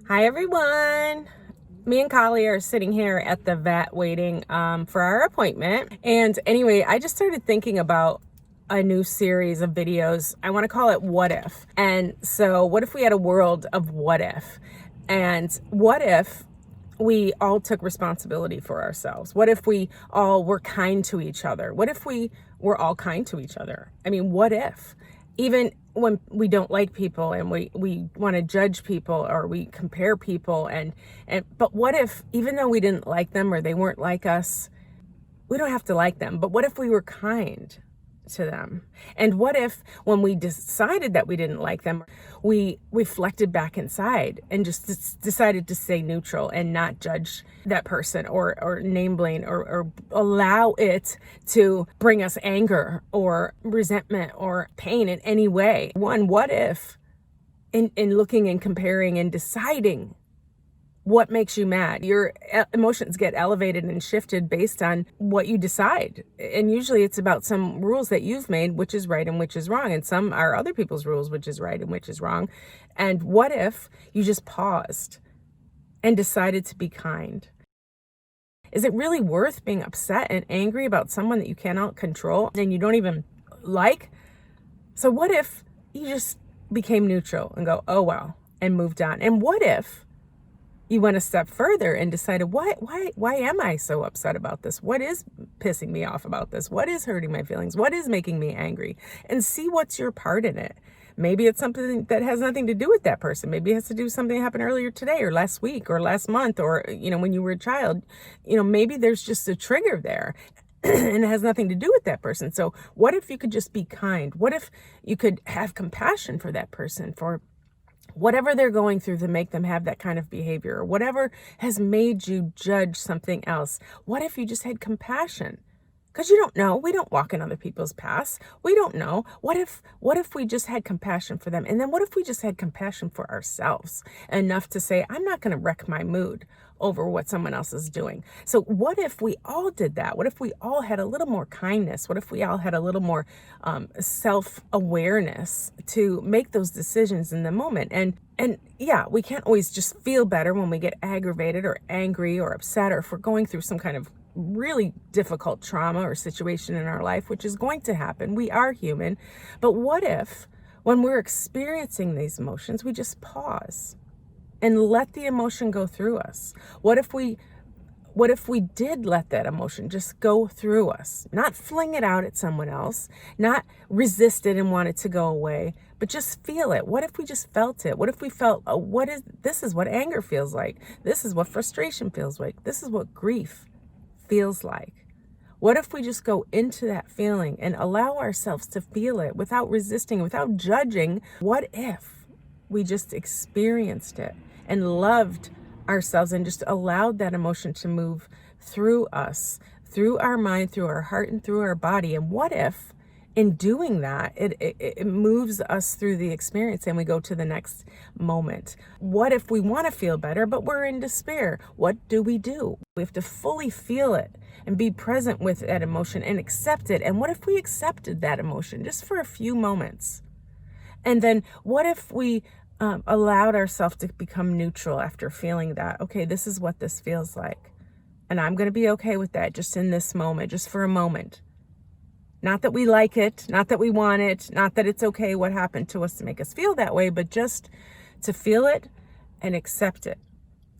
Hi everyone. Me and Kali are sitting here at the vet waiting for our appointment. And anyway, I just started thinking about a new series of videos. I want to call it What If. And so what if we had a world of what if? And what if we all took responsibility for ourselves? What if we all were kind to each other? What if we were all kind to each other? I mean, what if? Even when we don't like people and we want to judge people or we compare people and but what if, even though we didn't like them or they weren't like us, we don't have to like them, but what if we were kind to them? And what if when we decided that we didn't like them, we reflected back inside and just decided to stay neutral and not judge that person or name blame or allow it to bring us anger or resentment or pain in any way? What if in looking and comparing and deciding what makes you mad? Your emotions get elevated and shifted based on what you decide. And usually it's about some rules that you've made, which is right and which is wrong. And some are other people's rules, which is right and which is wrong. And what if you just paused and decided to be kind? Is it really worth being upset and angry about someone that you cannot control and you don't even like? So what if you just became neutral and go, oh, well, and moved on? And what if you went a step further and decided, why am I so upset about this? What is pissing me off about this? What is hurting my feelings? What is making me angry? And see what's your part in it. Maybe it's something that has nothing to do with that person. Maybe it has to do with something that happened earlier today or last week or last month or, when you were a child. Maybe there's just a trigger there and it has nothing to do with that person. So what if you could just be kind? What if you could have compassion for that person, for whatever they're going through to make them have that kind of behavior, or whatever has made you judge something else? What if you just had compassion? Because you don't know. We don't walk in other people's paths. We don't know. What if we just had compassion for them? And then what if we just had compassion for ourselves enough to say, I'm not going to wreck my mood over what someone else is doing? So what if we all did that? What if we all had a little more kindness? What if we all had a little more self-awareness to make those decisions in the moment? And yeah, we can't always just feel better when we get aggravated or angry or upset, or if we're going through some kind of really difficult trauma or situation in our life, which is going to happen. We are human. But what if when we're experiencing these emotions, we just pause and let the emotion go through us? What if we did let that emotion just go through us, not fling it out at someone else, not resist it and want it to go away, but just feel it? What if we just felt it? What if we felt, this is what anger feels like. This is what frustration feels like. This is what grief feels like. What if we just go into that feeling and allow ourselves to feel it without resisting, without judging? What if we just experienced it and loved ourselves and just allowed that emotion to move through us, through our mind, through our heart, and through our body? And what if in doing that, it moves us through the experience and we go to the next moment? What if we want to feel better, but we're in despair? What do? We have to fully feel it and be present with that emotion and accept it. And what if we accepted that emotion just for a few moments? And then what if we allowed ourselves to become neutral after feeling that? Okay, this is what this feels like. And I'm going to be okay with that just in this moment, just for a moment. Not that we like it, not that we want it, not that it's okay what happened to us to make us feel that way, but just to feel it and accept it.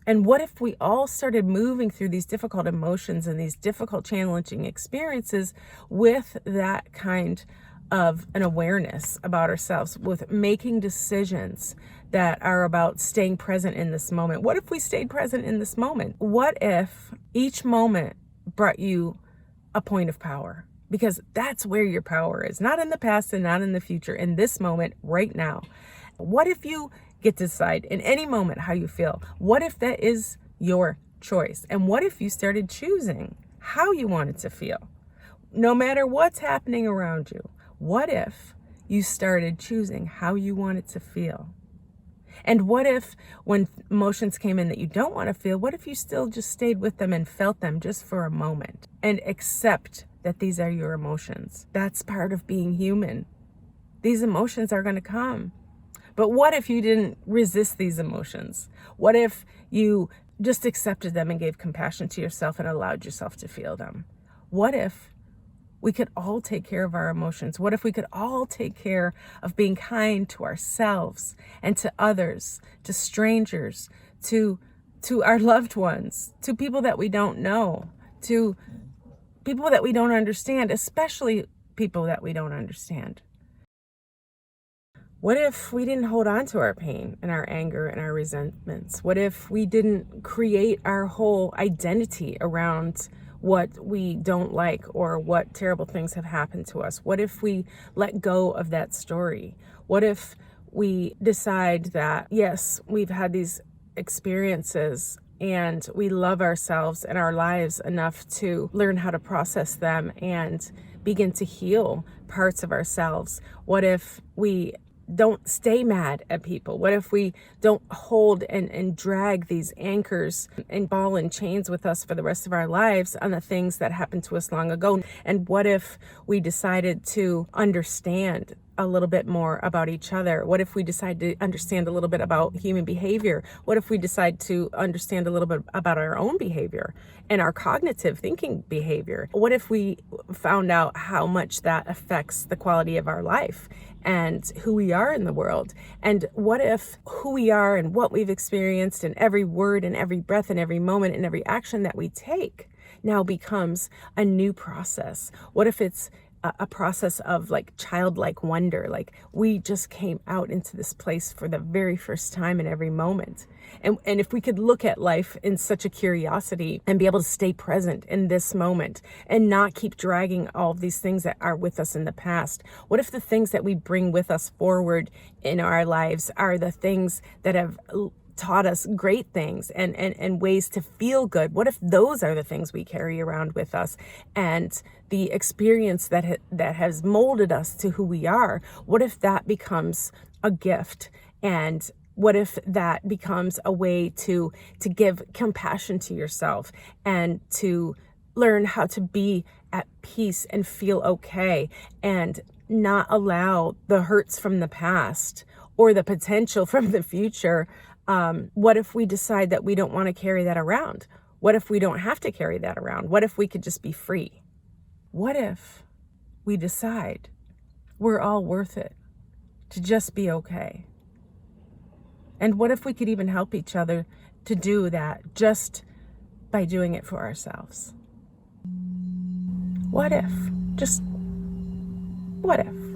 And what if we all started moving through these difficult emotions and these difficult, challenging experiences with that kind of an awareness about ourselves, with making decisions that are about staying present in this moment? What if we stayed present in this moment? What if each moment brought you a point of power? Because that's where your power is, not in the past and not in the future, in this moment, right now. What if you get to decide in any moment how you feel? What if that is your choice? And what if you started choosing how you wanted to feel, no matter what's happening around you? What if you started choosing how you wanted to feel? And what if when emotions came in that you don't want to feel, what if you still just stayed with them and felt them just for a moment and accept that these are your emotions? That's part of being human. These emotions are going to come. But what if you didn't resist these emotions? What if you just accepted them and gave compassion to yourself and allowed yourself to feel them? What if we could all take care of our emotions? What if we could all take care of being kind to ourselves and to others, to strangers, to our loved ones, to people that we don't know, to people that we don't understand, especially people that we don't understand? What if we didn't hold on to our pain and our anger and our resentments? What if we didn't create our whole identity around what we don't like or what terrible things have happened to us? What if we let go of that story? What if we decide that, yes, we've had these experiences and we love ourselves and our lives enough to learn how to process them and begin to heal parts of ourselves? What if we don't stay mad at people? What if we don't hold and drag these anchors and ball and chains with us for the rest of our lives on the things that happened to us long ago? And what if we decided to understand a little bit more about each other? What if we decide to understand a little bit about human behavior? What if we decide to understand a little bit about our own behavior and our cognitive thinking behavior? What if we found out how much that affects the quality of our life and who we are in the world? And what if who we are and what we've experienced and every word and every breath and every moment and every action that we take now becomes a new process? What if it's a process of like childlike wonder, like we just came out into this place for the very first time in every moment? And if we could look at life in such a curiosity and be able to stay present in this moment and not keep dragging all of these things that are with us in the past? What if the things that we bring with us forward in our lives are the things that have taught us great things and ways to feel good? What if those are the things we carry around with us, and the experience that has molded us to who we are? What if that becomes a gift? And what if that becomes a way to give compassion to yourself and to learn how to be at peace and feel okay and not allow the hurts from the past or the potential from the future? What if we decide that we don't want to carry that around? What if we don't have to carry that around? What if we could just be free? What if we decide we're all worth it to just be okay? And what if we could even help each other to do that just by doing it for ourselves? What if? Just what if?